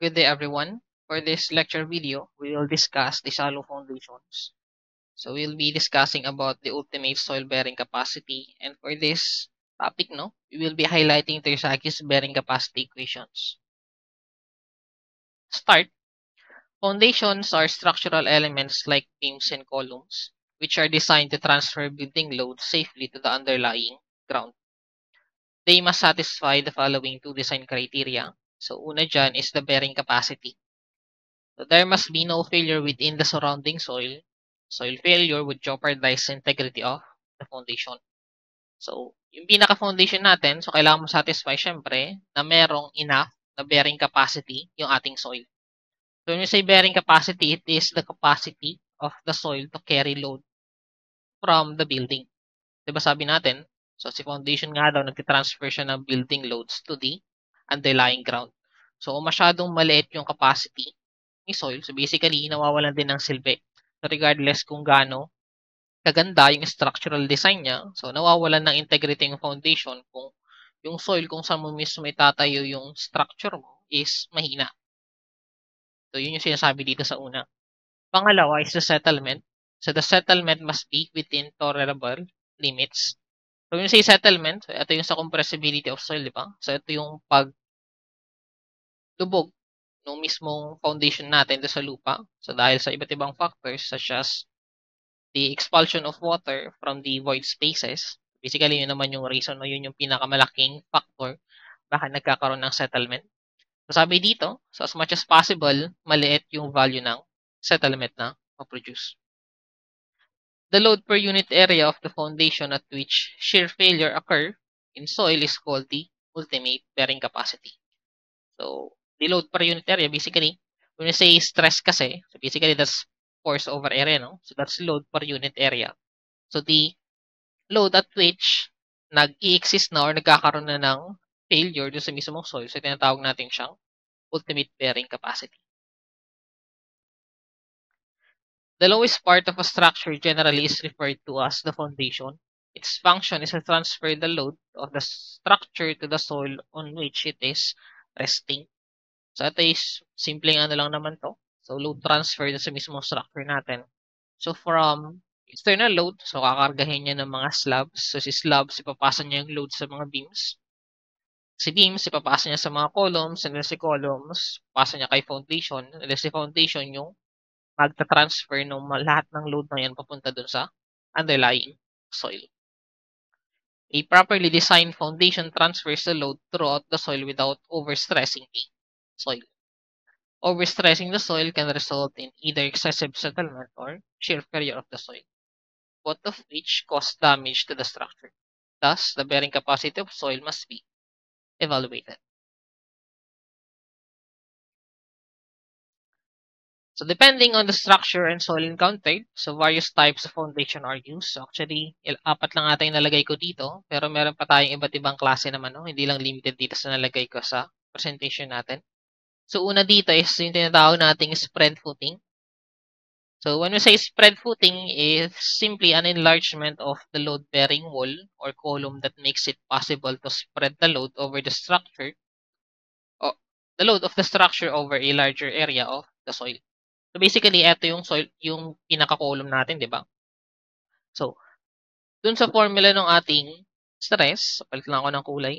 Good day, everyone. For this lecture video, we will discuss the shallow foundations. So we'll be discussing about the ultimate soil bearing capacity, and for this topic, we will be highlighting Tersaki's bearing capacity equations. Start. Foundations are structural elements like beams and columns, which are designed to transfer building loads safely to the underlying ground. They must satisfy the following two design criteria. So una dyan is the bearing capacity. So there must be no failure within the surrounding soil. Soil failure would jeopardize the integrity of the foundation. So, yung pinaka-foundation natin, so kailangan mo satisfy syempre na merong enough na bearing capacity yung ating soil. So, when you say bearing capacity, it is the capacity of the soil to carry load from the building. Diba sabi natin, so si foundation nga daw, nagtitransfer siya ng building loads to the underlying ground. So, masyadong maliit yung capacity ni soil. So, basically, nawawalan din ng silbi. So, regardless kung gaano kaganda yung structural design niya, so, nawawalan ng integrity yung foundation kung yung soil kung saan mo mismo itatayo yung structure mo is mahina. So, yun yung sinasabi dito sa una. Pangalawa is the settlement. So, the settlement must be within tolerable limits. So, yung say settlement, so, ito yung sa compressibility of soil, di ba? So, ito yung paglubog ng mismong foundation natin sa lupa. So, dahil sa iba't ibang factors such as the expulsion of water from the void spaces, basically, yun naman yung reason, yun yung pinakamalaking factor bakit nagkakaroon ng settlement. So, sabi dito, so as much as possible, maliit yung value ng settlement na ma-produce. The load per unit area of the foundation at which shear failure occur in soil is called the ultimate bearing capacity. So, the load per unit area, basically, when you say stress kasi, so basically that's force over area, no? So, that's load per unit area. So, the load at which nag-i-exist na or nagkakaroon na ng failure dun sa mismong soil, so tinatawag natin siyang ultimate bearing capacity. The lowest part of a structure generally is referred to as the foundation. Its function is to transfer the load of the structure to the soil on which it is resting. So, ito is simpleng ano lang naman to. So, load transfer sa mismong structure natin. So, from external load, so kakargahin niya ng mga slabs. So, si slabs, ipapasa niya yung load sa mga beams. Si beams, ipapasa niya sa mga columns. And then si columns, pasa niya kay foundation. And then si foundation yung magta-transfer ng lahat ng load na yan papunta dun sa underlying soil. A properly designed foundation transfers the load throughout the soil without overstressing the soil. Overstressing the soil can result in either excessive settlement or shear failure of the soil, both of which cause damage to the structure. Thus, the bearing capacity of soil must be evaluated. So, depending on the structure and soil encountered, so various types of foundation are used. So, actually, apat lang ata yung nalagay ko dito, pero meron pa tayong iba't ibang klase naman, no? Hindi lang limited dito sa nalagay ko sa presentation natin. So, una dito is yung tinatawag nating spread footing. So, when we say spread footing, is simply an enlargement of the load-bearing wall or column that makes it possible to spread the load over the structure, or the load of the structure over a larger area of the soil. So, basically, ito yung soil, yung pinaka-column natin, di ba? So, dun sa formula ng ating stress, palit lang ako ng kulay.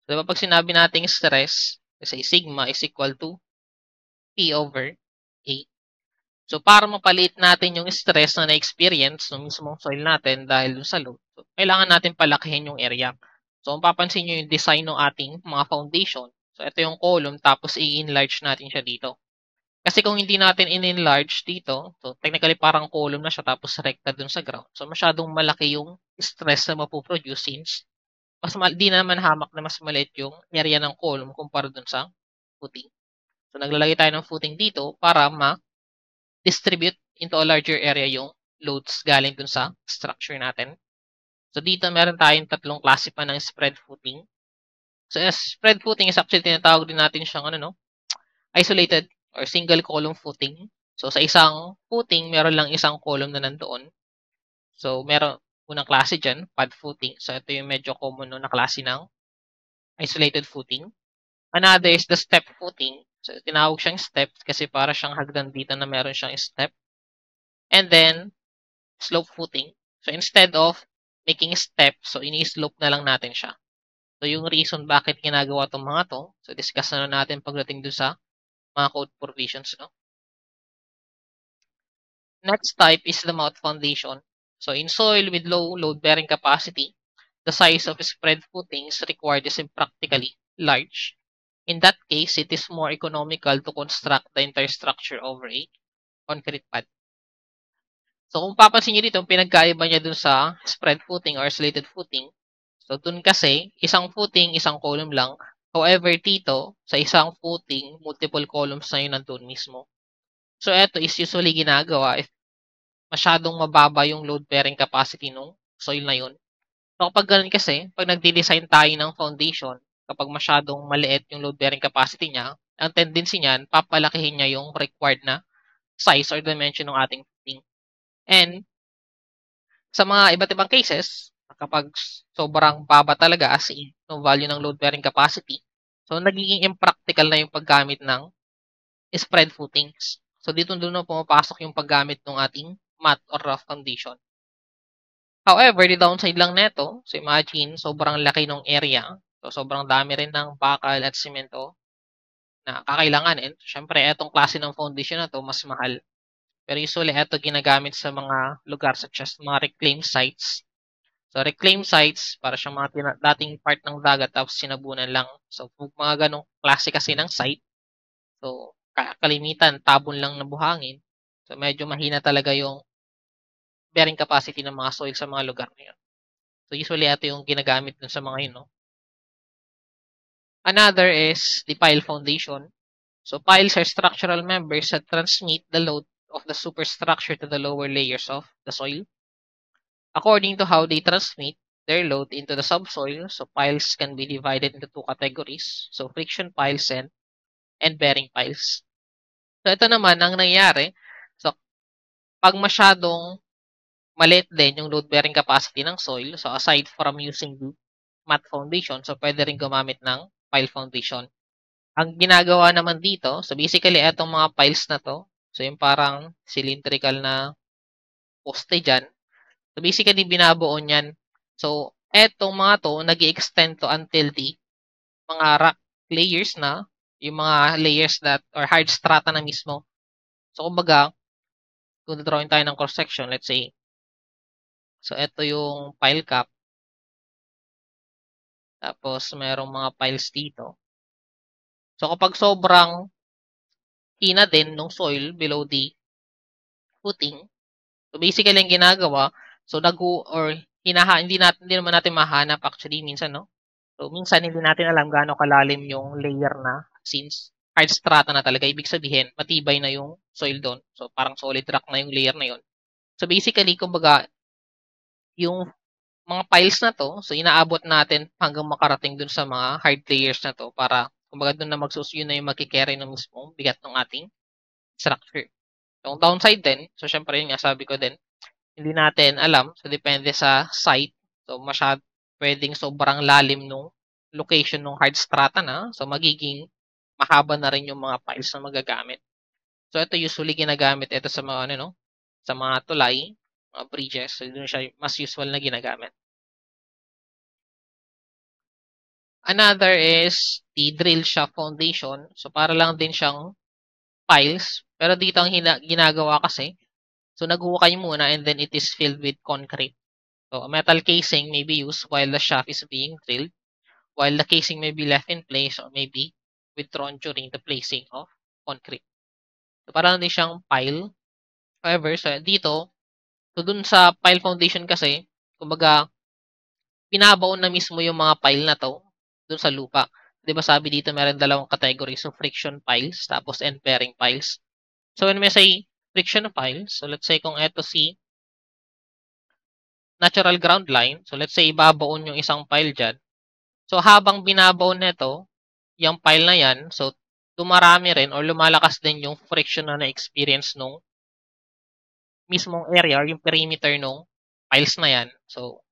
So, diba, pag sinabi nating stress, kasi sigma is equal to P over A. So, para mapalit natin yung stress na na-experience ng mismong soil natin dahil dun sa load, so, kailangan natin palakihin yung area. So, kung papansin nyo yung design ng ating mga foundation, so, ito yung column, tapos i-enlarge natin siya dito. Kasi kung hindi natin in-enlarge dito, so technically parang column na siya tapos rekta dun sa ground. So masyadong malaki yung stress na mapuproduce since di naman hamak na mas maliit yung area ng column kumpara dun sa footing. So naglalagay tayo ng footing dito para ma-distribute into a larger area yung loads galing dun sa structure natin. So dito meron tayong tatlong klase pa ng spread footing. So spread footing is actually tinatawag din natin siyang isolated or single column footing. So, sa isang footing, meron lang isang column na nandoon. So, meron unang klase dyan, pad footing. So, ito yung medyo common na klase ng isolated footing. Another is the step footing. So, tinawag siyang step kasi para siyang hagdan dito na meron siyang step. And then, slope footing. So, instead of making step, so ini-slope na lang natin siya. So, yung reason bakit ginagawa itong mga to, so discuss na natin pagdating dun sa mga code provisions. No? Next type is the mouth foundation. So, in soil with low load-bearing capacity, the size of spread footings required is impractically large. In that case, it is more economical to construct the entire structure over a concrete pad. So, kung papansin nyo dito, pinagkaiba niya dun sa spread footing or slated footing. So, dun kasi, isang footing, isang column lang. However, dito, sa isang footing, multiple columns na yun nandun mismo. So, ito is usually ginagawa if masyadong mababa yung load-bearing capacity ng soil na yun. So, kapag ganun kasi, pag nagde-design tayo ng foundation, kapag masyadong maliit yung load-bearing capacity niya, ang tendency niyan, papalakihin niya yung required na size or dimension ng ating footing. And sa mga iba't ibang cases, kapag sobrang baba talaga as in yung value ng load-bearing capacity, so nagiging impractical na yung paggamit ng spread footings. So dito doon na pumapasok yung paggamit ng ating mat or rough foundation. However, the downside lang neto, so imagine sobrang laki ng area, so sobrang dami rin ng bakal at simento na kakailanganin. Siyempre, etong klase ng foundation na to mas mahal. Pero usually, ito ginagamit sa mga lugar such as mga reclaimed sites. So, reclaimed sites, para siyang mga dating part ng dagat tapos sinabunan lang. So, kung mga ganong klase kasi ng site, so, kalimitan, tabon lang na buhangin. So, medyo mahina talaga yung bearing capacity ng mga soil sa mga lugar na yun. So, usually, ito yung ginagamit dun sa mga yun, no? Another is the pile foundation. So, piles are structural members that transmit the load of the superstructure to the lower layers of the soil. According to how they transmit their load into the subsoil, so piles can be divided into two categories. So, friction piles and bearing piles. So, ito naman ang nangyayari. So, pag masyadong maliit din yung load-bearing capacity ng soil, so aside from using the mat foundation, so pwede rin gumamit ng pile foundation. Ang ginagawa naman dito, so basically, etong mga piles na to, so yung parang cylindrical na poste dyan, so basically, binabuo niyan. So, etong mga to, nag-extend to until the mga rock layers na, yung mga layers that, or hard strata na mismo. So, kumbaga, kung drawing tayo ng cross-section, let's say, so, ito yung pile cap, tapos, merong mga piles dito. So, kapag sobrang hina din ng soil below the footing, so basically ang ginagawa, so or hindi naman natin mahanap actually minsan, no? So minsan hindi natin alam gaano kalalim yung layer na since hard strata na talaga, ibig sabihin matibay na yung soil doon. So parang solid rock na yung layer na yun. So basically, kumbaga, yung mga piles na to, so inaabot natin hanggang makarating dun sa mga hard layers na to para kumbaga dun na yun na yung magkikerry ng mismong bigat ng ating structure. So, downside din, so syempre yun nga sabi ko din, hindi natin alam. So, depende sa site. So, pwedeng sobrang lalim nung location ng hard strata na. So, magiging mahaba na rin yung mga piles na magagamit. So, ito usually ginagamit ito sa mga, no? Sa mga tulay, mga bridges. So, doon siya mas usual na ginagamit. Another is the drill shaft foundation. So, para lang din siyang piles. Pero dito ang ginagawa kasi, so naghuhukay muna and then it is filled with concrete. So, a metal casing may be used while the shaft is being drilled, while the casing may be left in place or may be withdrawn during the placing of concrete. So, parang din siyang pile. However, so dito, so dun sa pile foundation kasi, kumbaga, pinabaon na mismo yung mga pile na to dun sa lupa. Di ba sabi dito meron dalawang category, so friction piles, tapos end bearing piles. So, when we say friction piles, so let's say kung eto si natural ground line, so let's say ibabaon yung isang pile dyan. So, habang binabaon nito, yung pile na yan, so, dumarami rin or lumalakas din yung friction na na-experience nung mismong area or yung perimeter nung piles na yan. So,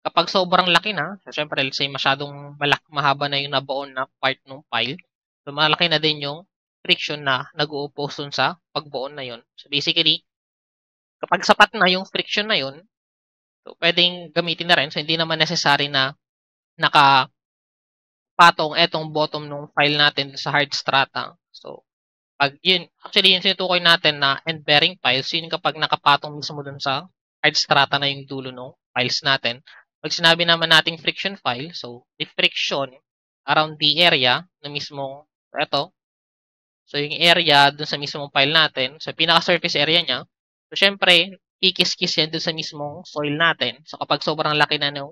kapag sobrang laki na, so, syempre, let's say masyadong mahaba na yung nabaon na part ng pile, so, malaki na din yung friction na nag-o-oppose dun sa pagbuo na yun. So basically, kapag sapat na yung friction na yun, so pwedeng gamitin na rin. So hindi naman necessary na nakapatong etong bottom ng file natin sa hard strata. So pag yun, actually yung tinutukoy natin na end-bearing files, yun kapag nakapatong mismo dun sa hard strata na yung dulo ng files natin. Pag sinabi naman nating friction file, so the friction around the area na mismong ito. So yung area dun sa mismong file natin, sa pinaka-surface area niya, so syempre, kikis-kis yan dun sa mismong soil natin. So kapag sobrang laki na ng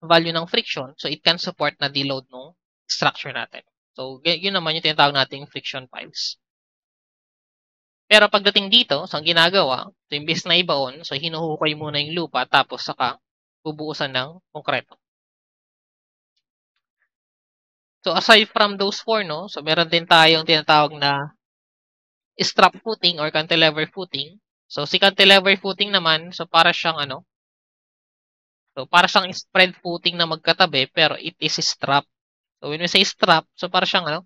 value ng friction, so it can support na deload ng structure natin. So yun naman yung tinatawag nating friction files. Pero pagdating dito, so ang ginagawa, so imbes na ibaon, so hinuhukay muna yung lupa tapos saka bubuusan ng konkreto. So aside from those four, no, so meron din tayong tinatawag na strap footing or cantilever footing. So si cantilever footing naman, so para siyang so para siyang spread footing na magkatabi pero it is strap. So when we say strap, so para siyang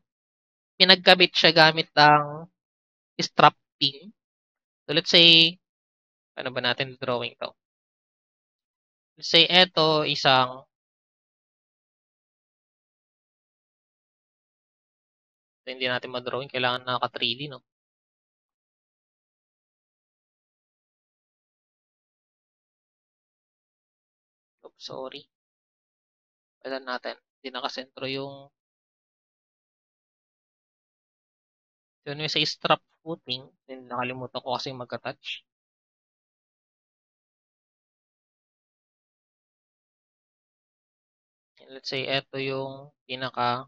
pinagkabit siya gamit ang strap pin. So let's say, ano ba natin drawing to? Let's say ito isang so, hindi natin ma-drawing, kailangan naka 3D, no? Oops, sorry. Kailan natin? Hindi nakasentro yung yun yung sa strap footing. Then nakalimutan ko kasi magka-touch. Let's say ito yung pinaka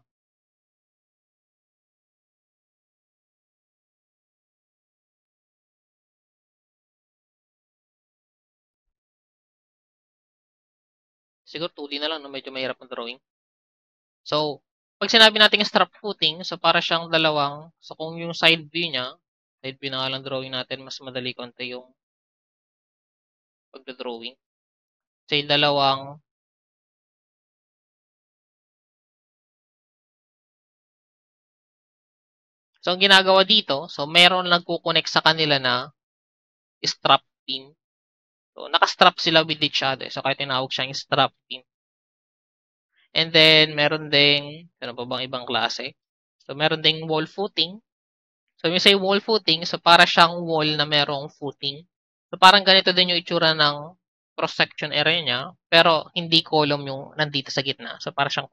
siguro 2D na lang, no? Medyo mahirap ang drawing. So, pag sinabi natin strap footing, so para siyang dalawang, so kung yung side view niya, side view na nga lang drawing natin, mas madali konti yung pagda-drawing. So, yung dalawang, so ang ginagawa dito, so meron nagkukonek sa kanila na strap pin. So, nakastrap sila with each other. So, kaya tinawag siyang strap pin. And then, meron ding, ano pa bang ibang klase? So, meron ding wall footing. So, when you say wall footing, so para siyang wall na merong footing. So, parang ganito din yung itsura ng cross-section area niya, pero hindi column yung nandito sa gitna. So, para siyang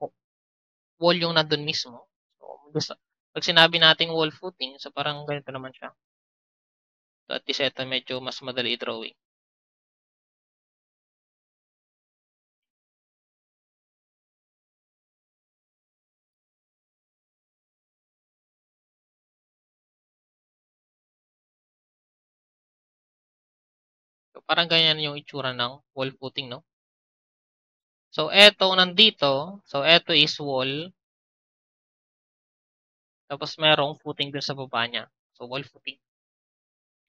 wall yung nandun mismo. So, pag sinabi nating wall footing, so parang ganito naman siya. So, at least ito medyo mas madali i-drawing. So, parang ganyan yung itsura ng wall footing, no? So, eto nandito. So, eto is wall. Tapos, merong footing dun sa baba niya. So, wall footing.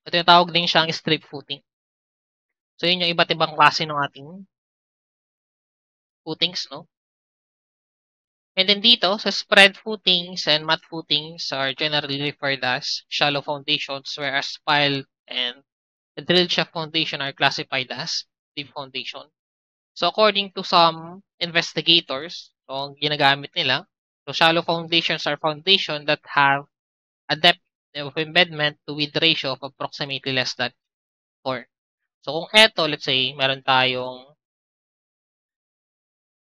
Ito yung tawag din siyang strip footing. So, yun yung iba't ibang klase ng ating footings, no? And then dito, sa spread footings and mat footings are generally referred as shallow foundations, whereas piled and drilled shaft foundation are classified as deep foundation. So, according to some investigators, so ang ginagamit nila, so shallow foundations are foundation that have a depth of embedment to width ratio of approximately less than 4. So, kung eto, let's say, meron tayong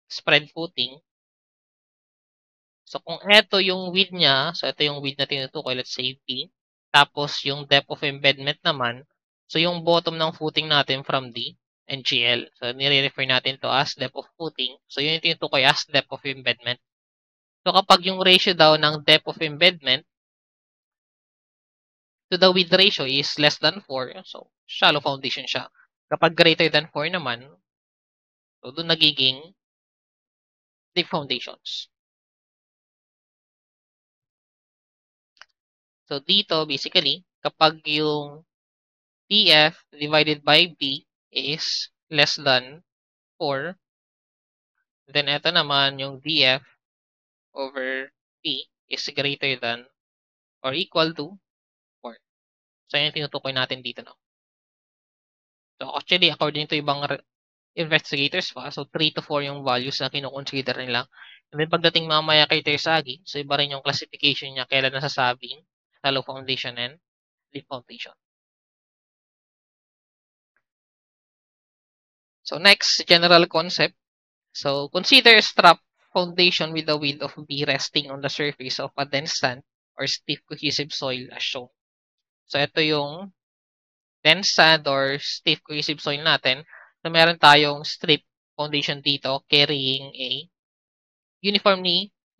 spread footing. So, kung eto yung width niya, so ito yung width na tinutukoy, let's say P. Tapos, yung depth of embedment naman, so yung bottom ng footing natin from D, NGL. So, nire-refer natin to as depth of footing. So, yun yung tinutukoy as depth of embedment. So, kapag yung ratio daw ng depth of embedment to the width ratio is less than 4, so shallow foundation siya. Kapag greater than 4 naman, so doon nagiging deep foundations. So, dito, basically, kapag yung DF divided by B is less than 4, then ito naman yung DF over B is greater than or equal to 4. So, yan yung tinutukoy natin dito, no? So, actually, according to ibang investigators pa, so 3 to 4 yung values na kinoconsider nila. And then, pagdating mamaya kay Tersagi, so iba rin yung classification niya kailan nasasabing shallow foundation and deep foundation. So, next, general concept. So, consider a strap foundation with a width of B resting on the surface of a dense sand or stiff cohesive soil as shown. So, ito yung dense sand or stiff cohesive soil natin. So, meron tayong strip foundation dito carrying a uniform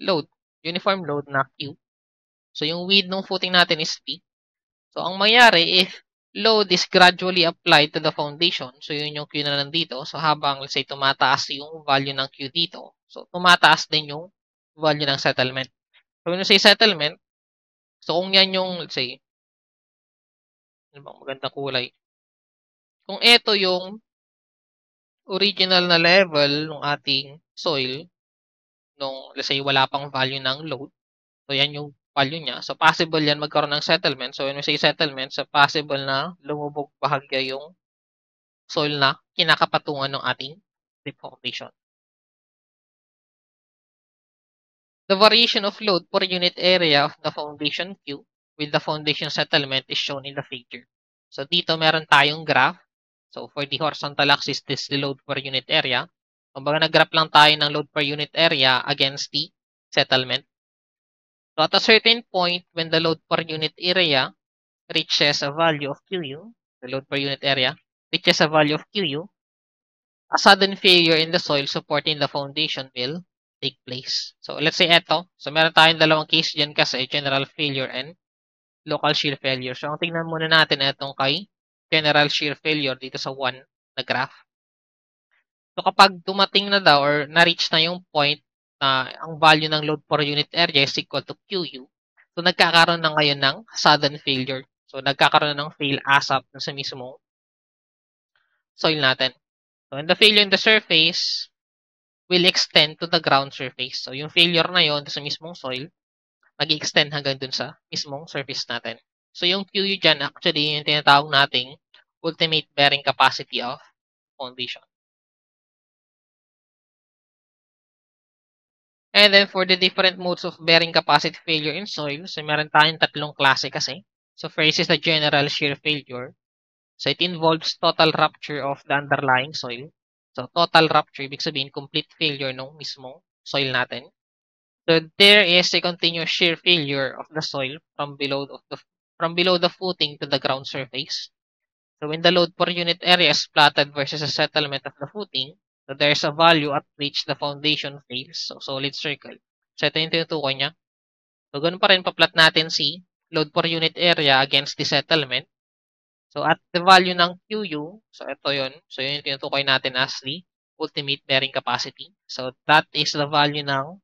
load na Q. So, yung width ng footing natin is P. So, ang mangyari if load is gradually applied to the foundation, so yun yung Q na nandito. So, habang let's say tumataas yung value ng Q dito, so tumataas din yung value ng settlement. So, when you say settlement, so kung yan yung, let's say, ano bang magandang kulay? Kung ito yung original na level ng ating soil, nung let's say wala pang value ng load, so yan yung value niya. So, possible yan magkaroon ng settlement. So, when we say settlement, so possible na lumubog bahagya yung soil na kinakapatungan ng ating deep foundation. The variation of load per unit area of the foundation Q with the foundation settlement is shown in the figure. So, dito meron tayong graph. So, for the horizontal axis, this is the load per unit area. Kumbaga, nag-graph lang tayo ng load per unit area against the settlement. So, at a certain point, when the load per unit area reaches a value of QU, the load per unit area reaches a value of QU, a sudden failure in the soil supporting the foundation will take place. So, let's say eto. So, meron tayong dalawang case dyan kasi, general failure and local shear failure. So, ang tingnan muna natin etong kay general shear failure dito sa 1 na graph. So, kapag dumating na daw or na-reach na yung point na ang value ng load per unit area is equal to QU, so nagkakaroon na ngayon ng sudden failure. So, nagkakaroon ng fail ASAP sa mismong soil natin. So, and the failure in the surface will extend to the ground surface. So, yung failure na yon sa mismong soil, mag-extend hanggang dun sa mismong surface natin. So, yung QU dyan, actually, yung tinatawag nating ultimate bearing capacity of foundation. And then, for the different modes of bearing capacity failure in soil, so meron tayong tatlong klase kasi. So, first is the general shear failure. So, it involves total rupture of the underlying soil. So, total rupture, ibig sabihin, complete failure ng mismong soil natin. So, there is a continuous shear failure of the soil from below the footing to the ground surface. So, when the load per unit area is plotted versus the settlement of the footing, so there's a value at which the foundation fails. So, solid circle. So, ito yung tinutukoy niya. So, ganun pa rin pa-plot natin si load per unit area against the settlement. So, at the value ng QU, so ito yun. So, yun yung tinutukoy natin as the ultimate bearing capacity. So, that is the value ng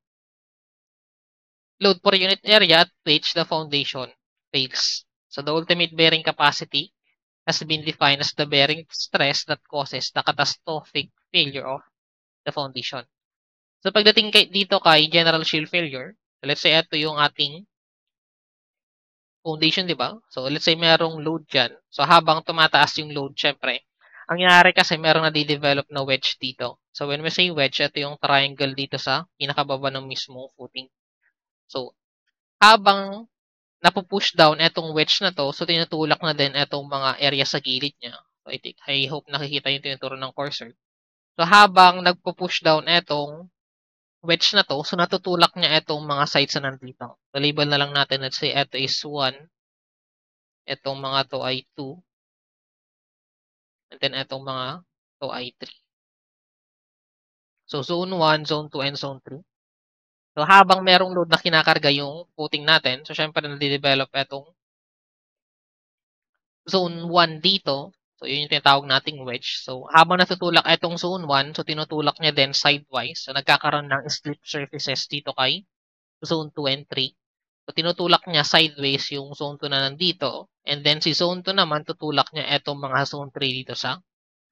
load per unit area at which the foundation fails. So, the ultimate bearing capacity has been defined as the bearing stress that causes the catastrophic failure of the foundation. So, pagdating dito kay general shear failure, so let's say ito yung ating foundation, di ba? So, let's say merong load dyan. So, habang tumataas yung load, syempre, ang nangyari kasi merong nadidevelop na wedge dito. So, when we say wedge, ito yung triangle dito sa pinakababa ng mismong footing. So, habang napupush down etong wedge na to, so tinutulak na din etong mga area sa gilid niya. So, I hope nakikita yung tinuturo ng cursor. So, habang nagpo-push down etong wedge na to, so natutulak niya etong mga sides na nandito. So, label na lang natin, let's say, ito is 1, etong mga to ay 2, and then etong mga to ay 3. So, zone 1, zone 2, and zone 3. So, habang merong load na kinakarga yung footing natin, so syempre nade-develop etong zone 1 dito. So, yun yung tinatawag nating wedge. So, habang natutulak itong zone 1, so tinutulak niya din sidewise. So, nagkakaroon ng slip surfaces dito kay zone 2 and 3. So, tinutulak niya sideways yung zone 2 na nandito. And then, si zone 2 naman, tutulak niya itong mga zone 3 dito sa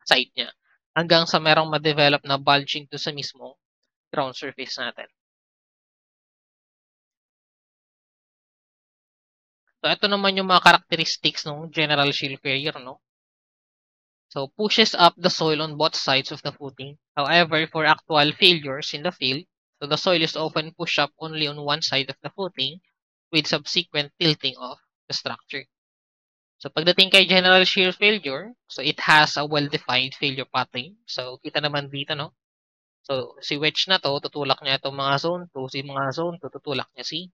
side niya. Hanggang sa merong ma-develop na bulging to sa mismo ground surface natin. So, ito naman yung mga characteristics ng general shield failure, no? So, pushes up the soil on both sides of the footing. However, for actual failures in the field, so the soil is often pushed up only on one side of the footing with subsequent tilting of the structure. So, pagdating kay general shear failure, so it has a well-defined failure pattern. So, kita naman dito, no? So, si wedge na to, tutulak niya itong mga zone 2. Si mga zone 2, tutulak niya si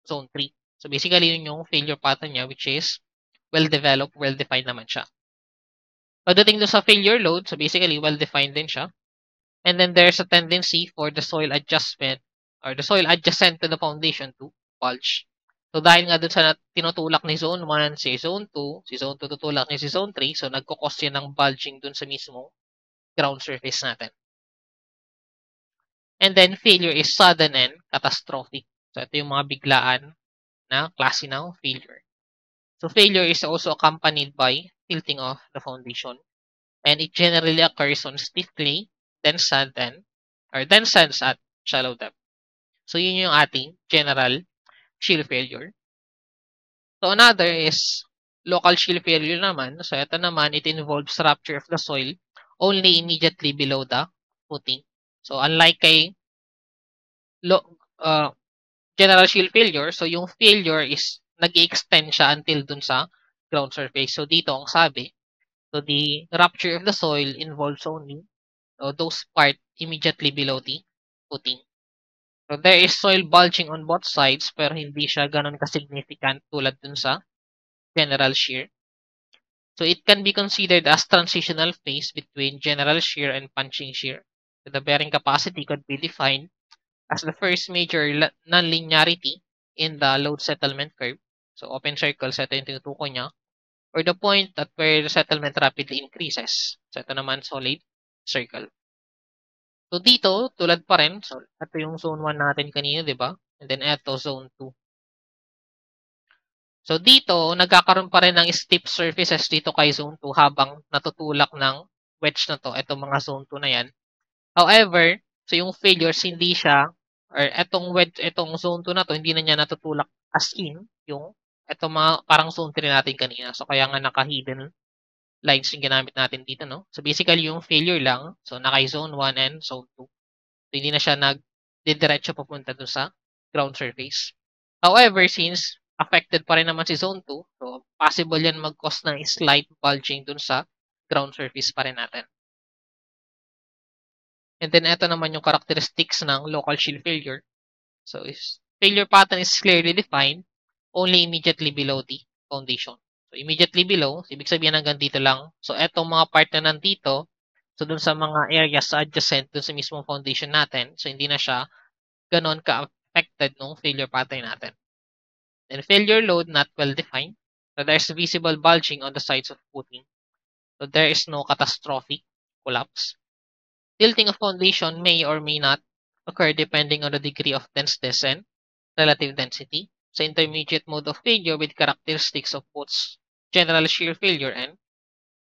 zone 3. So, basically, yun yung failure pattern niya, which is well-developed, well-defined naman siya. Pagdating do sa failure load, so basically, well-defined din siya. And then, there's a tendency for the soil adjustment or the soil adjacent to the foundation to bulge. So, dahil nga dun sa tinutulak ni Zone 1, si Zone 2, si Zone 2 tutulak ni si Zone 3, so nagkukos yan ng bulging dun sa mismo ground surface natin. And then, failure is sudden and catastrophic. So, ito yung mga biglaan na klase ng failure. So, failure is also accompanied by tilting of the foundation. And it generally occurs on stiff clay, dense sand, dense sands at shallow depth. So, yun yung ating general shield failure. So, another is local shield failure naman. So, ito naman, it involves rupture of the soil only immediately below the footing. So, unlike kay general shield failure, so yung failure is nag-extend siya until dun sa ground surface. So, dito ang sabi, so the rupture of the soil involves only those part immediately below the footing. So, there is soil bulging on both sides pero hindi siya ganun ka-significant tulad dun sa general shear. So, it can be considered as transitional phase between general shear and punching shear. So, the bearing capacity could be defined as the first major nonlinearity in the load settlement curve. So, open circles, ito yung tinutukoy niya. Or the point at where the settlement rapidly increases. So, ito naman solid circle. So, dito, tulad pa rin. So, ito yung zone 1 natin kanina, di ba? And then, ito, zone 2. So, dito, nagkakaroon pa rin ng steep surfaces dito kay zone 2 habang natutulak ng wedge na to. Itong mga zone 2 na yan. However, so yung failures, hindi siya, or itong zone 2 na to, hindi na niya natutulak as in, yung itong mga parang zone 3 natin kanina. So, kaya nga naka-hidden lines yung ginamit natin dito, no? So, basically, yung failure lang, so naka-zone 1 and zone 2. So, hindi na siya nag-diretso papunta dun sa ground surface. However, since affected pa rin naman si zone 2, so possible yan mag-cause ng slight bulging dun sa ground surface pa rin natin. And then, ito naman yung characteristics ng local shield failure. So, failure pattern is clearly defined only immediately below the foundation. So, immediately below, so ibig sabihin hanggang dito lang. So, etong mga part na nandito, so dun sa mga areas adjacent dun sa mismong foundation natin, so hindi na siya ganon ka-affected ng failure pattern natin. Then, failure load not well defined. So, there's visible bulging on the sides of footing. So, there is no catastrophic collapse. Tilting of foundation may or may not occur depending on the degree of denseness and relative density. So, intermediate mode of failure with characteristics of both general shear failure and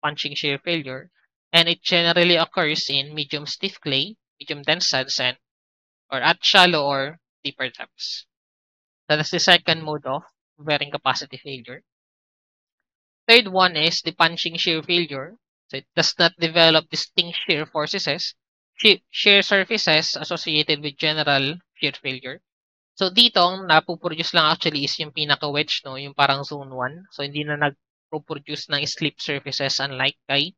punching shear failure. And it generally occurs in medium stiff clay, medium dense sands, or at shallow or deeper depths. That is the second mode of bearing capacity failure. Third one is the punching shear failure. So, it does not develop distinct shear forces, shear surfaces associated with general shear failure. So, dito, ang napuproduce lang actually is yung pinaka-wedge, no? Yung parang zone 1. So, hindi na nag-produce ng slip surfaces unlike kay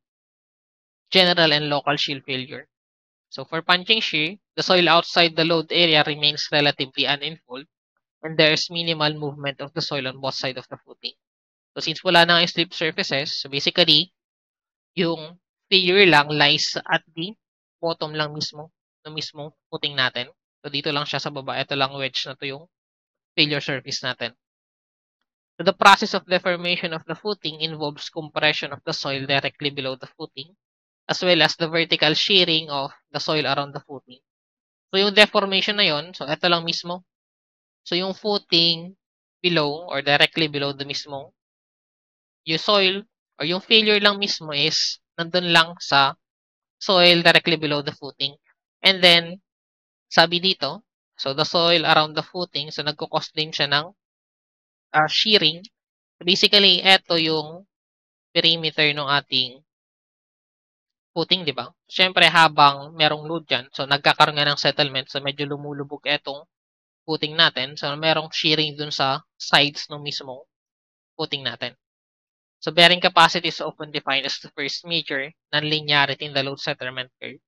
general and local shear failure. So, for punching shear, the soil outside the load area remains relatively uninvolved and there is minimal movement of the soil on both sides of the footing. So, since wala na slip surfaces, so basically, yung failure lang lies at the bottom lang mismo, ng mismong footing natin. So, dito lang siya sa baba. Ito lang wedge na to yung failure surface natin. So, the process of deformation of the footing involves compression of the soil directly below the footing as well as the vertical shearing of the soil around the footing. So, yung deformation na yon, so ito lang mismo. So, yung footing below or directly below the mismo, yung soil or yung failure lang mismo is nandun lang sa soil directly below the footing. And then, sabi dito, so the soil around the footing, so nagkukos din siya ng shearing Basically, eto yung perimeter ng ating footing, di ba? Siyempre, habang merong load dyan, so nagkakaroon nga ng settlement, so medyo lumulubog etong footing natin. So, merong shearing dun sa sides ng mismong footing natin. So, bearing capacity is often defined as the first major non-linearity in the load settlement curve.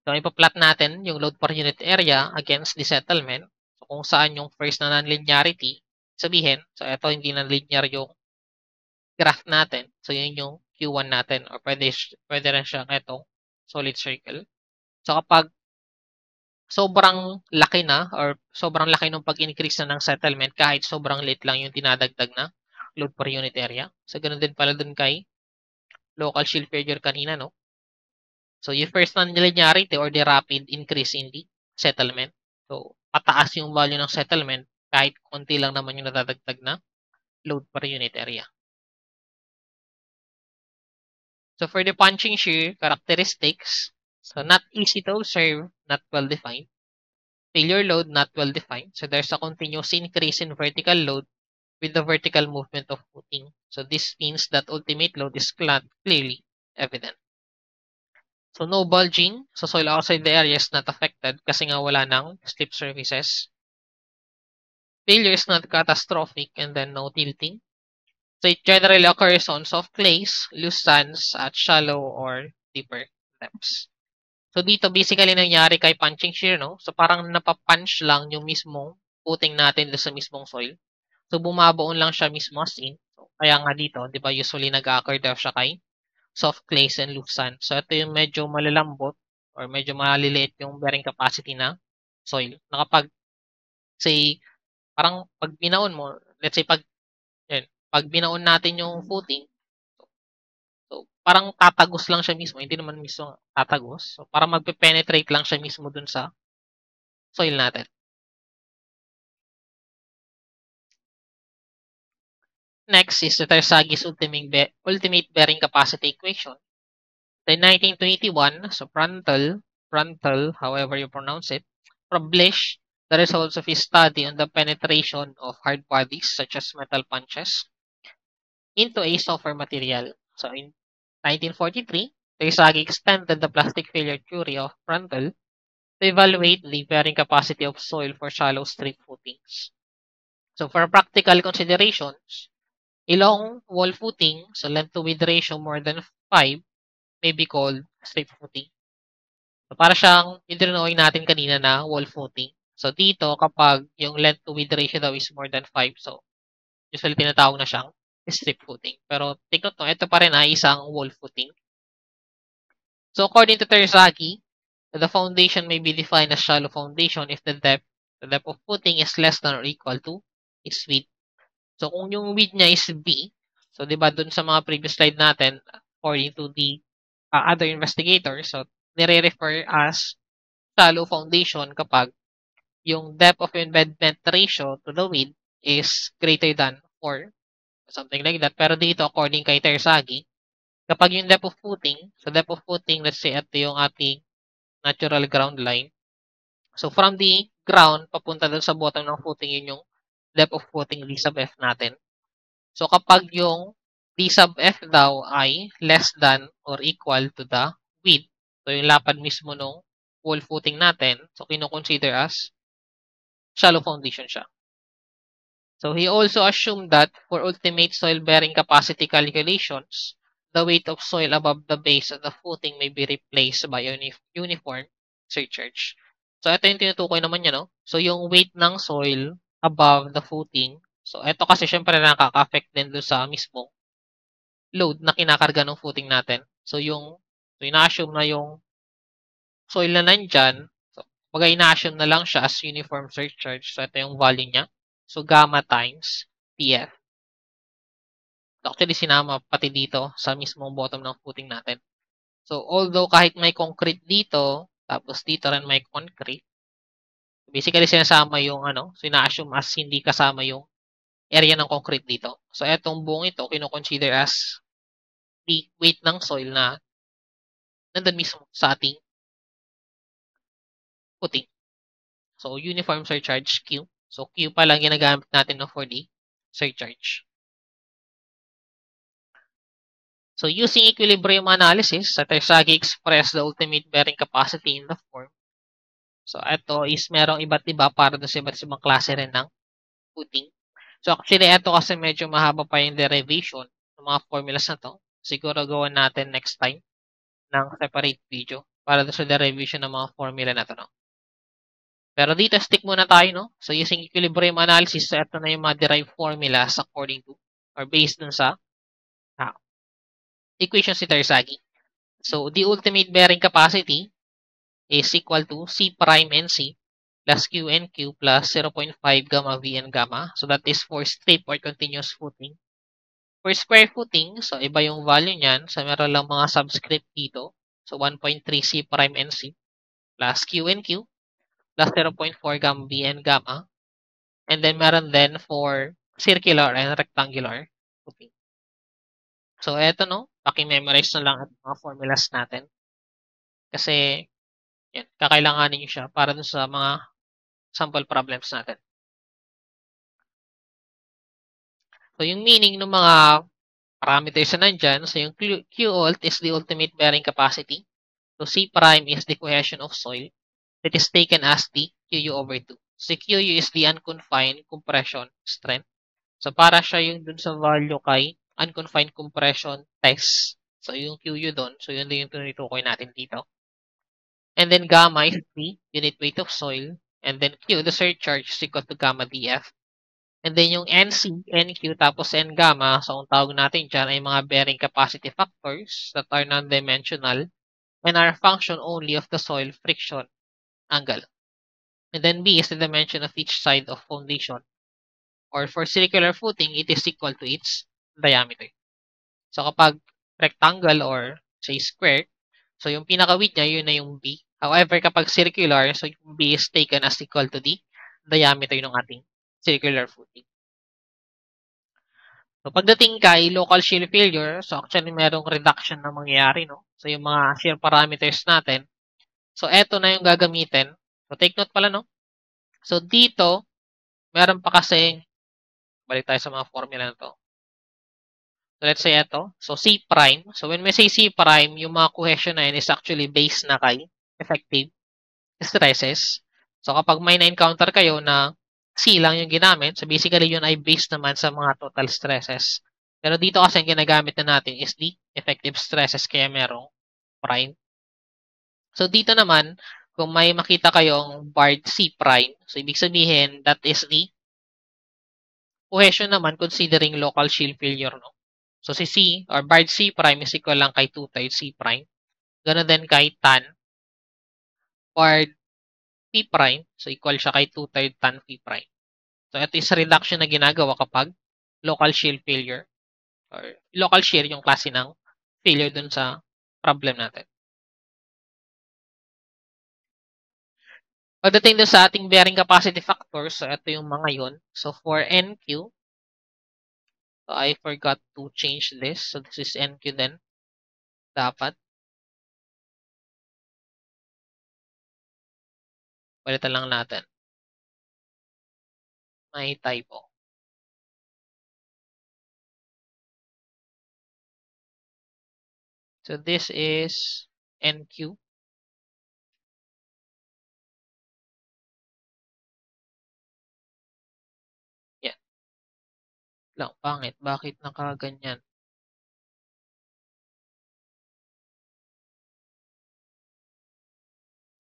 So, ipa-plot natin yung load per unit area against the settlement. So, kung saan yung first na non-linearity, sabihin, so ito hindi non-linear yung graph natin. So, yun yung Q1 natin or pwede rin siyang itong solid circle. So, kapag sobrang laki na or sobrang laki ng pag-increase na ng settlement kahit sobrang late lang yung tinadagdag na load per unit area. So, ganun din pala dun kay local shield failure kanina, no? So, yung first non-linearity or the rapid increase in the settlement. So, pataas yung value ng settlement kahit konti lang naman yung nadadagdag na load per unit area. So, for the punching shear characteristics, so not easy to observe, not well defined. Failure load, not well defined. So, there's a continuous increase in vertical load with the vertical movement of footing. So, this means that ultimate load is clearly evident. So, no bulging. So, soil outside the area is not affected kasi nga wala ng slip surfaces. Failure is not catastrophic and then no tilting. So, it generally occurs on soft clays, loose sands at shallow or deeper depths. So, dito basically nangyari kay punching shear, no? So, parang napapunch lang yung mismong footing natin sa mismong soil. So, bumabaon lang siya mismo as in. So, kaya nga dito, di ba, usually nag-occur daw siya kay soft clays and loose sand. So, ito yung medyo malalambot or medyo maliliit yung bearing capacity na soil. Na kapag, say, parang pag binaon mo, let's say, pag binaon natin yung footing, so, parang tatagos lang siya mismo. Hindi naman mismo tatagos. So, parang magpe-penetrate lang siya mismo dun sa soil natin. Next is the Tersagi's ultimate bearing capacity equation. In 1921, so Pruntle, however you pronounce it, published the results of his study on the penetration of hard bodies such as metal punches into a softer material. So in 1943, Tersagi extended the plastic failure theory of Pruntle to evaluate the bearing capacity of soil for shallow strip footings. So for practical considerations, a long wall footing, so length to width ratio more than 5, may be called strip footing. So, para siyang yung tinutukoy natin kanina na wall footing. So, dito, kapag yung length to width ratio daw is more than 5, so, usually tinatawag na siyang strip footing. Pero, take note, ito pa rin ay isang wall footing. So, according to Terzaghi, the foundation may be defined as shallow foundation if the depth of footing is less than or equal to its width. So, kung yung width niya is B, so, di ba, dun sa mga previous slide natin, according to the other investigators, so, nire-refer as shallow foundation kapag yung depth of embedment ratio to the width is greater than 4, something like that. Pero dito, according kay Tersagi, kapag yung depth of footing, so depth of footing, let's say, ito yung ating natural ground line. So, from the ground, papunta dun sa bottom ng footing, yun yung depth of footing D sub F natin. So, kapag yung D sub F daw ay less than or equal to the width, so yung lapad mismo nung wall footing natin, so kino-consider as shallow foundation siya. So he also assumed that for ultimate soil-bearing capacity calculations, the weight of soil above the base of the footing may be replaced by uniform surcharge. So ito yung tinutukoy naman niya, no? So yung weight ng soil above the footing, so ito kasi syempre nakaka-affect din doon sa mismo load na kinakarga ng footing natin. So ina-assume na yung soil na nandyan, so pag ina-assume na lang siya as uniform surcharge. So ito yung value niya. So gamma times PF. So, actually sinama pati dito sa mismong bottom ng footing natin. So although kahit may concrete dito, tapos dito rin may concrete, basically sinasama yung so ina-assume as hindi kasama yung area ng concrete dito. So etong buong ito, kino-consider as the weight ng soil na nandun mismo sa ating footing. So uniform surcharge Q. So Q pa lang ginagamit natin for the surcharge. So, using equilibrium analysis, Tersagi express the ultimate bearing capacity in the form. So, ito is merong iba't iba para sa iba't ibang klase rin ng footing. So, actually, ito kasi medyo mahaba pa yung derivation ng mga formulas na to. Siguro gawin natin next time ng separate video para sa derivation ng mga formula na to. No? Pero dito, stick muna tayo. No? So, using equilibrium analysis, so ito na yung mga derived formulas according to or based dun sa equation si Tersagi. So, the ultimate bearing capacity is equal to C prime NC plus Q and Q plus 0.5 gamma V and gamma. So, that is for strip or continuous footing. For square footing, so iba yung value niyan. So, meron lang mga subscript dito. So, 1.3 C prime NC plus Q and Q plus 0.4 gamma V and gamma. And then, meron din for circular and rectangular footing. So, eto no, paki-memorize na lang at mga formulas natin. Kasi, yan, kakailanganin nyo siya para dun sa mga sample problems natin. So, yung meaning ng mga parameters na nandyan, so yung Qult is the ultimate bearing capacity. So, C prime is the cohesion of soil. It is taken as the QU over 2. So, QU is the unconfined compression strength. So, para siya yung dun sa value kay unconfined compression test. So, yung QU dun. So, yun din yung tinutukoy natin dito. And then, gamma is the unit weight of soil. And then, Q, the surcharge is equal to gamma dF. And then, yung NC, NQ, tapos N gamma, so ang tawag natin dyan ay mga bearing capacity factors that are non-dimensional and are function only of the soil friction angle. And then B is the dimension of each side of foundation. Or for circular footing, it is equal to its diameter. So kapag rectangle or say square, so yung pinaka-width niya, yun na yung B. However, kapag circular, so yung B is taken as equal to the diameter ng ating circular footing. So, pagdating kay local shear failure, so actually merong reduction na mangyayari, no? So, yung mga shear parameters natin. So, eto na yung gagamitin. So, take note pala, no? So, dito, meron pa kasi, balik tayo sa mga formula na to. So, let's say eto. So, C prime. So, when we say C prime, yung mga cohesion na yun is actually based na kay effective stresses. So, kapag may na-encounter kayo na C lang yung ginamit, so basically yun ay based naman sa mga total stresses. Pero dito kasi ang ginagamit na natin is the effective stresses kaya merong prime. So, dito naman, kung may makita kayong barred C prime, so ibig sabihin that is the cohesion naman considering local shear failure. No? So, si C or barred C prime is equal lang kay 2/3 C prime. Ganun din kay tan barred P prime, so equal siya kay 2/3 tan P prime. So, ito is reduction na ginagawa kapag local shear failure or local shear yung klase ng failure dun sa problem natin. Pagdating dun sa ating bearing capacity factors, so ito yung mga yun. So, for NQ, so I forgot to change this. So, this is NQ then. Dapat. Palitan lang natin. May typo. So, this is NQ. Yan. Lang, pangit. Bakit nakaganyan?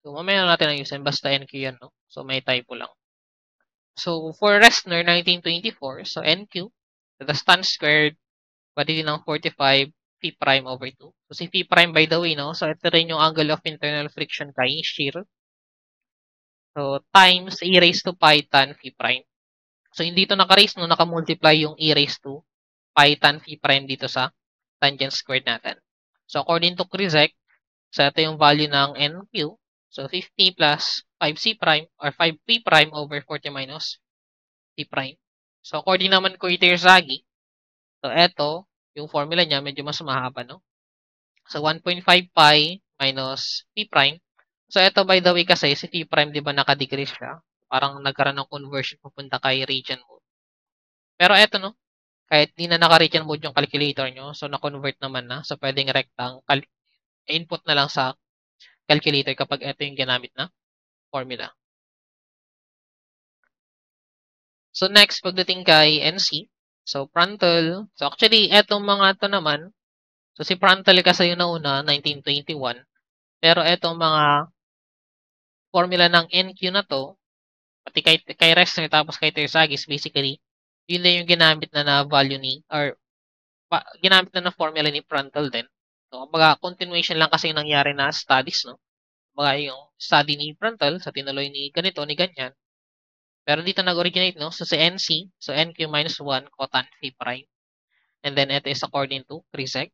So, mamaya natin ayusin. Basta NQ yan, no? So, may typo lang. So, for Resner, 1924, so NQ, so the tan squared, pwede din ng 45 P prime over 2. So, si P prime, by the way, no? So, ito rin yung angle of internal friction kay shear. So, times e raised to pi tan P prime. So, hindi ito naka-raise, no? Naka-multiply yung e raised to pi tan P prime dito sa tangent squared natin. So, according to Krizek, so, ito yung value ng NQ. So, 50 plus 5C prime or 5P prime over 40 minus P prime. So, according naman ko Tersagi, so, eto, yung formula niya, medyo mas mahaba, no? So, 1.5 pi minus P prime. So, eto, by the way, kasi, si P prime, di ba, naka-decrease siya? Parang nagkaroon ng conversion pupunta kay region mode. Pero eto, no? kahit di na naka-written mode yung calculator nyo, so na-convert naman na. So, pwedeng rectang input na lang sa calculator kapag ito yung ginamit na formula. So, next, pagdating kay NC, so, Prandtl. So, actually, etong mga to naman, so, si Prandtl kasi yung nauna, 1921. Pero etong mga formula ng NQ na to, pati kay Resner tapos kay Tersaghi, basically, yun na yung ginamit na value ni, or ginamit na formula ni Prandtl din. So, kumbaga, continuation lang kasi yung nangyari na studies, no? Kumbaga, yung study ni Prandtl sa tinuloy ni ganito, ni ganyan. Pero dito nag-originate, no? So, si NC, so NQ minus 1 cotan phi prime. And then, ito is according to Krizek.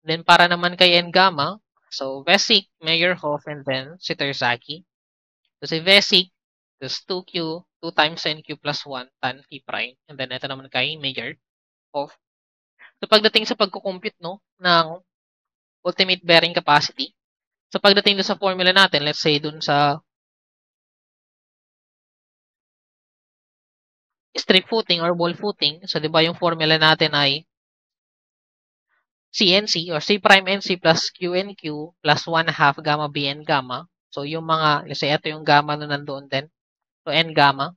Then, para naman kay N gamma, so Vesic, Meyerhof, and then si Terzaghi. So, si Vesic, is 2Q, 2 times NQ plus 1 tan phi prime. And then, ito naman kay Meyerhof. So, pagdating sa pagkukompute, no, ng ultimate bearing capacity, so pagdating doon sa formula natin, let's say doon sa strip footing or ball footing, so di ba yung formula natin ay CNC or C prime NC plus QNQ plus 1 half gamma BN gamma. So yung mga, let's say ito yung gamma na nandoon din. So N gamma.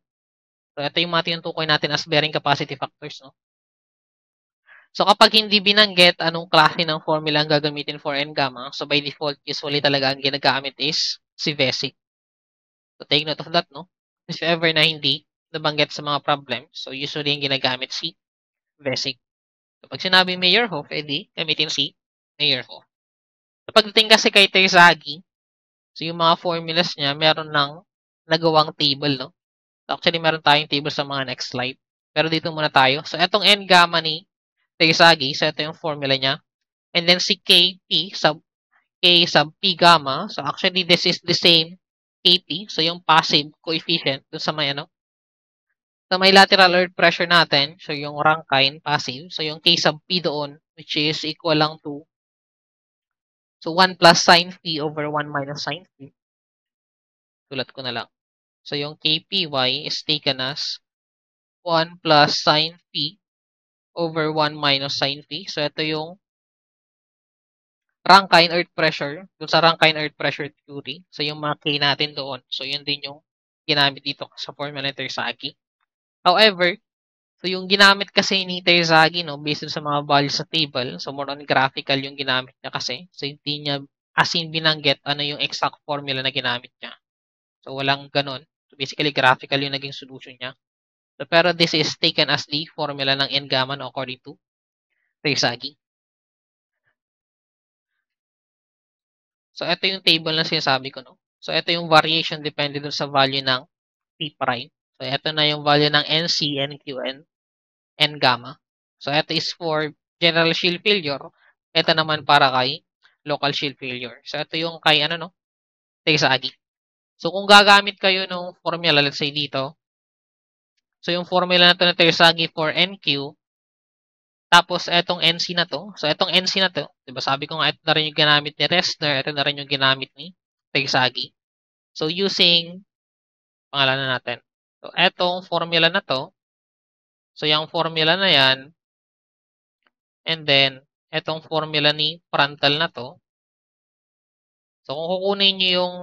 So ito yung mga tinutukoy natin as bearing capacity factors, no? So kapag hindi binanggit anong klase ng formula ang gagamitin for N gamma, so by default, usually talaga ang ginagamit is si Vesic. So take note of that, no? If ever na hindi nabanggit sa mga problem, so usually ang ginagamit si Vesic. So pag sinabi Meyerhof, edi gamitin si Meyerhof. So pagdating kasi kay Terzaghi, so yung mga formulas niya, meron ng nagawang table, no? So actually, meron tayong table sa mga next slide. Pero dito muna tayo. So itong N gamma ni Terzaghi, so ito yung formula niya. And then si Kp sub K sub P gamma. So actually, this is the same Kp. So yung passive coefficient dun sa may ano, sa may lateral earth pressure natin, so yung Rankine passive, so yung K sub P doon, which is equal lang to, so 1 plus sine phi over 1 minus sine phi. Tulat ko na lang. So yung Kpy is taken as 1 plus sine phi over 1 minus sine phi. So ito yung Rankine earth pressure, dun sa Rankine earth pressure theory. So yung mga K natin doon. So yun din yung ginamit dito sa formula ni Terzaghi. However, so yung ginamit kasi ni Terzaghi, no, based sa mga values sa table, so more on graphical yung ginamit niya kasi. So hindi niya as in binanggit ano yung exact formula na ginamit niya. So walang ganun. So basically graphical yung naging solution niya. So, pero this is taken as the formula ng N gamma, no, according to Terzaghi. So ito yung table na sinasabi ko, no. So ito yung variation depende dun sa value ng P prime. So ito na yung value ng NC, NQ, N gamma. So ito is for general shield failure. Ito naman para kay local shield failure. So ito yung kay ano, no, Terzaghi. So kung gagamit kayo ng formula, let's say dito, so yung formula na to na Terzaghi for NQ, tapos etong NC na to, so etong NC na to, diba sabi ko nga ito na rin yung ginamit ni Resner, ito na rin yung ginamit ni Terzaghi. So using, pangalanan natin. So etong formula na to, so yung formula na yan, and then etong formula ni Prandtl na to, so kung kukunin nyo yung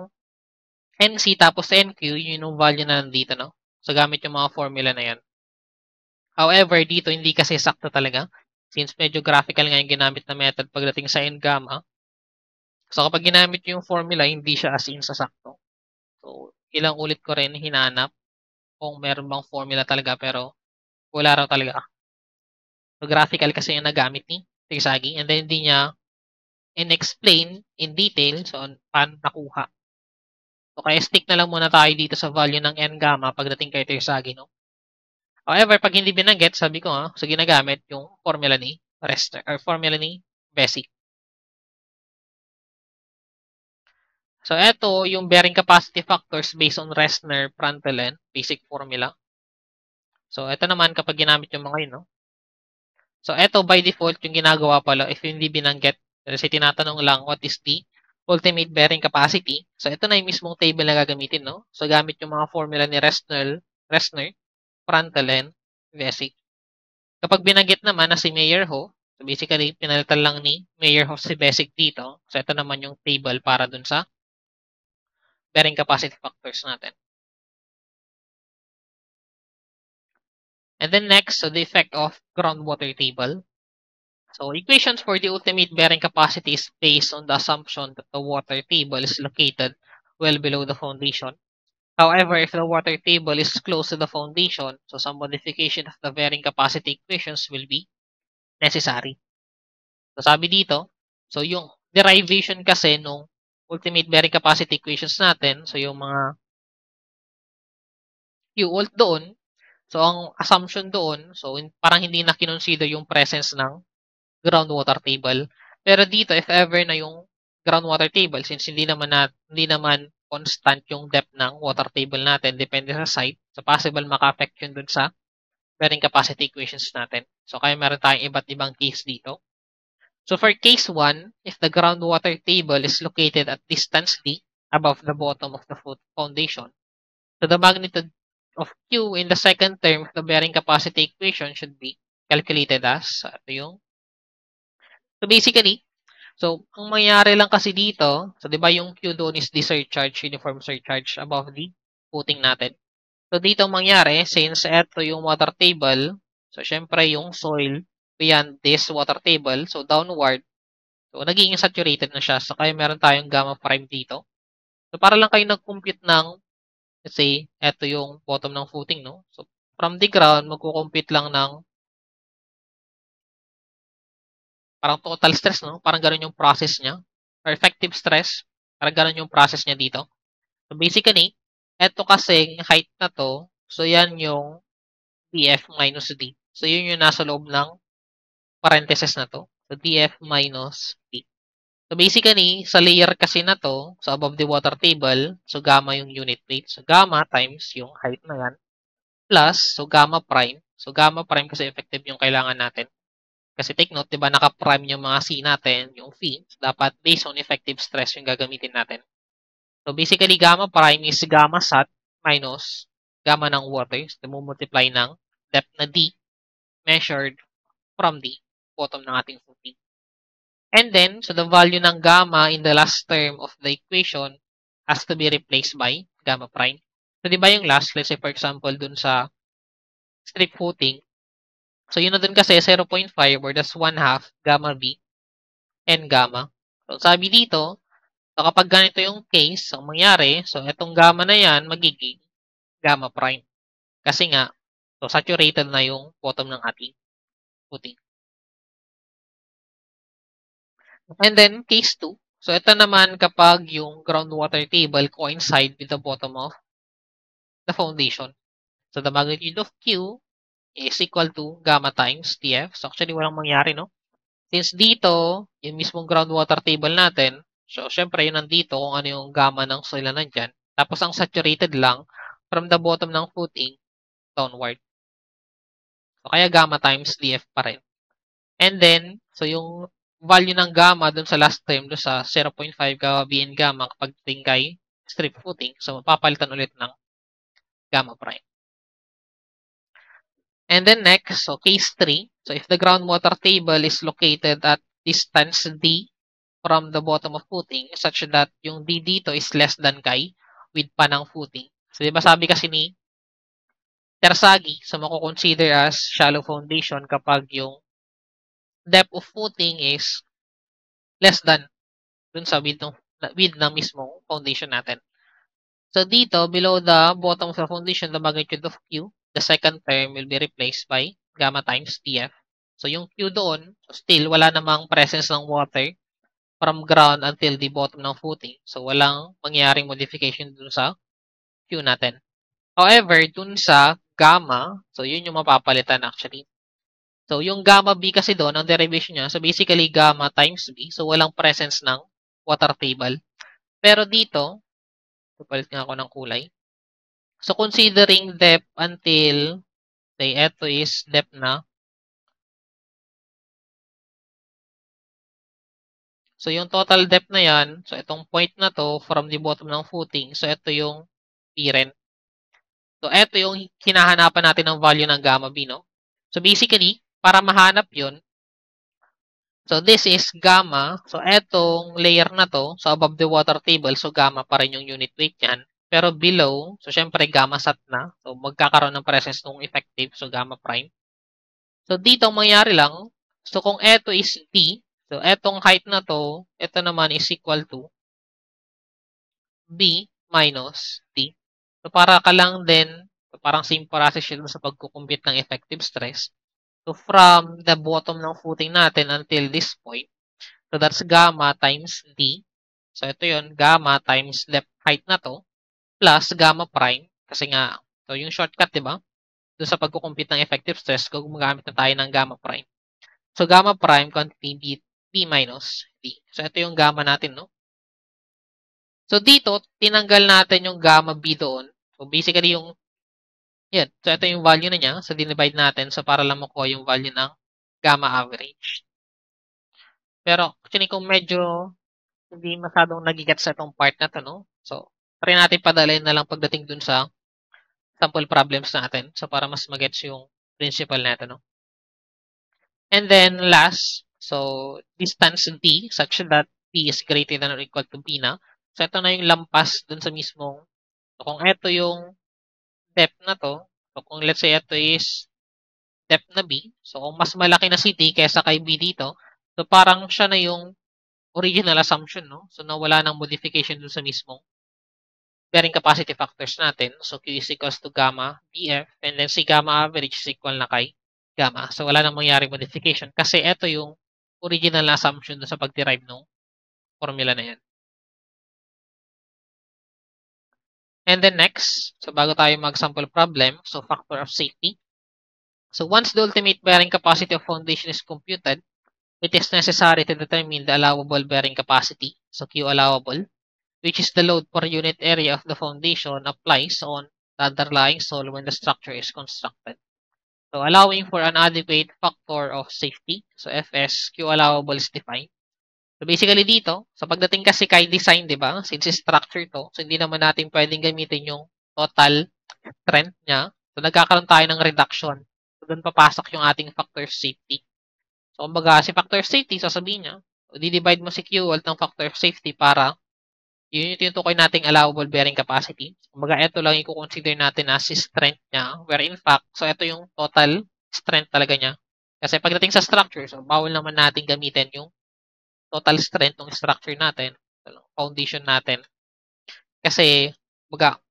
NC tapos NQ, yun yung value na nandito, no? So gamit yung mga formula na yan. However, dito hindi kasi sakto talaga. Since medyo graphical nga yung ginamit na method pagdating sa N gamma. So kapag ginamit yung formula, hindi siya as in sa sakto. So ilang ulit ko rin hinanap kung meron bang formula talaga pero wala raw talaga. So graphical kasi yung nagamit ni Terzaghi and then hindi niya in-explain in detail so paano nakuha. So kaya stick na lang muna tayo dito sa value ng N gamma pagdating kay Terzaghi, no? However, pag hindi binanggit, sabi ko nga, so ginagamit yung formula ni Resner or formula ni Vesic. So, ito yung bearing capacity factors based on Resner, Prandtl, basic formula. So, ito naman kapag ginamit yung mga yun, no? So, ito by default yung ginagawa pala if hindi binanggit. Kasi tinatanong lang what is the ultimate bearing capacity. So, ito na yung mismong table na gagamitin, no? So, gamit yung mga formula ni Resner, Prandtl, Basic. Kapag binanggit naman na si Mayor Ho, so basically, pinalitan lang ni Mayor Ho si Basic dito. So, ito naman yung table para dun sa bearing capacity factors natin. And then next, so the effect of groundwater table. So equations for the ultimate bearing capacity is based on the assumption that the water table is located well below the foundation. However, if the water table is close to the foundation, so some modification of the bearing capacity equations will be necessary. So sabi dito, so yung derivation kasi nung ultimate bearing capacity equations natin, so yung mga Q-ult doon, so ang assumption doon, so parang hindi na kinonsider yung presence ng groundwater table. Pero dito, if ever na yung groundwater table, since hindi naman constant yung depth ng water table natin, depende sa site, so possible maka-affect yun dun sa bearing capacity equations natin. So, kaya meron tayong iba't ibang case dito. So, for case 1, if the groundwater table is located at distance d above the bottom of the foundation, so the magnitude of Q in the second term of the bearing capacity equation should be calculated as, ito yung, so basically, so, ang mangyari lang kasi dito, so 'di ba yung Q doon is the surcharge, uniform surcharge above the footing natin. So dito ang mangyari, since eto yung water table, so syempre yung soil beyond this water table, so downward, so nagiging saturated na siya. So kaya meron tayong gamma prime dito. So para lang kayo nag-compute ng, let's say, eto yung bottom ng footing, no? So from the ground, magko-compute lang ng parang total stress, no? Parang ganun yung process niya. Or effective stress, parang ganun yung process niya dito. So basically, eto kasing height na to, so yan yung df minus d. So yun yung nasa loob ng parenthesis na to. So df minus d. So basically, sa layer kasi na to, so above the water table, so gamma yung unit weight. So gamma times yung height na yan, plus, so gamma prime. So gamma prime kasi effective yung kailangan natin. Kasi take note, di ba, naka-prime yung mga C natin, yung phi. So dapat based on effective stress yung gagamitin natin. So basically, gamma prime is gamma sat minus gamma ng water. So multiply ng depth na D measured from the bottom ng ating footing. And then, so the value ng gamma in the last term of the equation has to be replaced by gamma prime. So di ba yung last, let's say for example, dun sa strip footing, so yun na dun kasi 0.5 or that's 1 half gamma B and gamma. So sabi dito, so kapag ganito yung case, ang mangyari, so itong gamma na yan magiging gamma prime. Kasi nga, so saturated na yung bottom ng ating footing. And then, case 2. So ito naman kapag yung groundwater table coincide with the bottom of the foundation. So the magnitude of Q is equal to gamma times TF. So actually walang mangyari, no? Since dito, yung mismong groundwater table natin, so syempre yun nandito kung ano yung gamma ng soil na nandyan. Tapos ang saturated lang from the bottom ng footing downward. So kaya gamma times DF pa rin. And then, so yung value ng gamma dun sa last term, dun sa 0.5 gamma B and gamma kapag tingkay strip footing, so mapapalitan ulit ng gamma prime. And then next, so case 3. So if the groundwater table is located at distance D from the bottom of footing such that yung D dito is less than kay width pa ng footing. So diba sabi kasi ni Tersagi, so mako-consider as shallow foundation kapag yung depth of footing is less than dun sa width ng mismong foundation natin. So dito, below the bottom of the foundation, the magnitude of Q, the second term will be replaced by gamma times TF. So yung Q doon, still wala namang presence ng water from ground until the bottom ng footing. So walang mangyaring modification dun sa Q natin. However, dun sa gamma, so yun yung mapapalitan actually. So yung gamma B kasi doon, ang derivation niya, so basically gamma times B, so walang presence ng water table. Pero dito, papalit nga ako ng kulay. So considering depth until, say, eto is depth na. So yung total depth na yan, so itong point na to from the bottom ng footing, so ito yung parent. So, ito yung hinahanapan natin ng value ng gamma B, no? So, basically, para mahanap yun, so this is gamma. So, etong layer na to, so above the water table, so gamma pa rin yung unit weight niyan. Pero below, so syempre gamma sat na. So, magkakaroon ng presence ng effective, so gamma prime. So, dito ang mangyari lang, so kung eto is D, so etong height na to, ito naman is equal to B minus D. So, para ka lang din, so parang same process yun sa pagkukumpute ng effective stress. So, from the bottom ng footing natin until this point, so that's gamma times D. So, ito yun, gamma times left height na to, plus gamma prime. Kasi nga, so yung shortcut, di ba? Doon sa pagkukumpute ng effective stress, gumagamit na tayo ng gamma prime. So, gamma prime quantity B minus D. So, ito yung gamma natin, no? So, dito, tinanggal natin yung gamma B doon. So, basically, yan. So, ito yung value na niya. So, dinivide natin. So, para lang makuha yung value ng gamma average. Pero, actually, kung medyo hindi masyadong nagigets sa itong part na to, no? So, try natin padalhin na lang pagdating dun sa sample problems natin. So, para mas magets yung principle natin, no? And then, last, so, distance D such that P is greater than or equal to B na. So, ito na yung lampas dun sa mismong. So, kung ito yung depth na to, so, kung let's say ito is depth na B, so, kung mas malaki na si D kaysa kay B dito, so, parang siya na yung original assumption, no? So, nawala ng modification dun sa mismong bearing capacity factors natin. So, Q is equals to gamma BF, and then si gamma average is equal na kay gamma. So, wala nang mangyaring modification kasi ito yung original na assumption dun sa pag-derive ng formula na yan. And then next, so bago tayo mag-sample problem, so factor of safety. So, once the ultimate bearing capacity of foundation is computed, it is necessary to determine the allowable bearing capacity, so Q allowable, which is the load per unit area of the foundation applies on the underlying soil when the structure is constructed. So, allowing for an adequate factor of safety, so Fs, Q allowable is defined. So, basically dito, sa pagdating kasi kay design, di ba, since structure to, so hindi naman natin pwedeng gamitin yung total strength niya. So, nagkakaroon tayo ng reduction. So, doon papasok yung ating factor of safety. So, kumbaga, si factor of safety, sasabihin niya, di-divide mo si Q walt ng factor of safety para yun yung tinutukoy nating allowable bearing capacity. Kumbaga, ito lang i-consider natin as strength niya. Where in fact, so ito yung total strength talaga niya. Kasi pagdating sa structure, so bawal naman natin gamitin yung total strength ng structure natin, foundation natin. Kasi, kumbaga,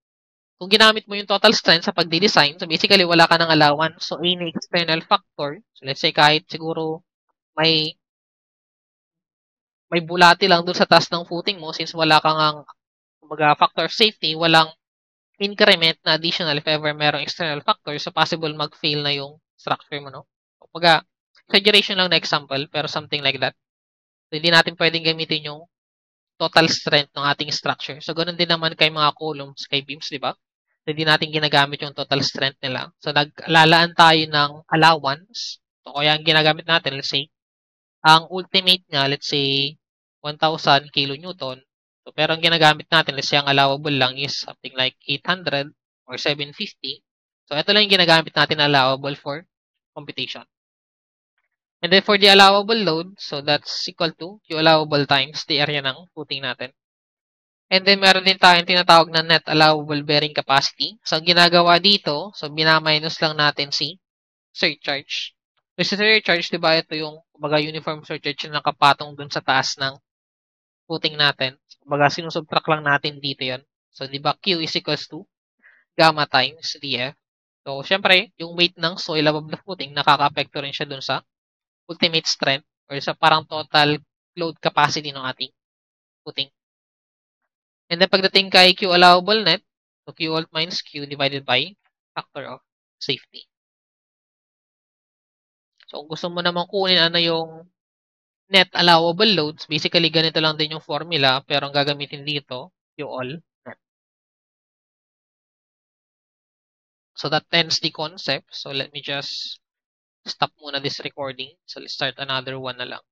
kung ginamit mo yung total strength sa pagdi-design, so basically wala ka ng allowance. So, any external factor, so let's say kahit siguro may bulati lang dun sa taas ng footing mo since wala kang kumbaga factor of safety, walang increment na additional if ever merong external factor, so possible mag-fail na yung structure mo, no? Kumbaga, exaggeration lang na example, pero something like that. So, hindi natin pwedeng gamitin yung total strength ng ating structure. So, ganun din naman kay mga columns, kay beams, di ba? So, hindi natin ginagamit yung total strength nila. So, naglalaan tayo ng allowance. So, kaya ang ginagamit natin, let's say, ang ultimate niya, let's say, 1,000 kilonewton. So, pero ang ginagamit natin, let's say, ang allowable lang is something like 800 or 750. So, ito lang yung ginagamit natin na allowable for computation. And then for the allowable load, so that's equal to Q allowable times the area ng footing natin. And then meron din tayong tinatawag na net allowable bearing capacity. So, ang ginagawa dito, so binaminus lang natin si surcharge. So, si surcharge, di ba, ito yung kumbaga uniform surcharge na nakapatong dun sa taas ng footing natin. Kumbaga, sinusubtract lang natin dito yon. So, di ba, Q is equals to gamma times dF. So, syempre, yung weight ng soil above the footing, nakaka-apekto rin siya dun sa ultimate strength or sa parang total load capacity ng ating footing. And then, pagdating kay Q allowable net, so Q alt minus Q divided by factor of safety. So, kung gusto mo naman kunin ano yung net allowable loads, basically ganito lang din yung formula, pero ang gagamitin dito, Q all net. So, that ends the concept. So, let me just stop muna this recording. So, let's start another one na lang.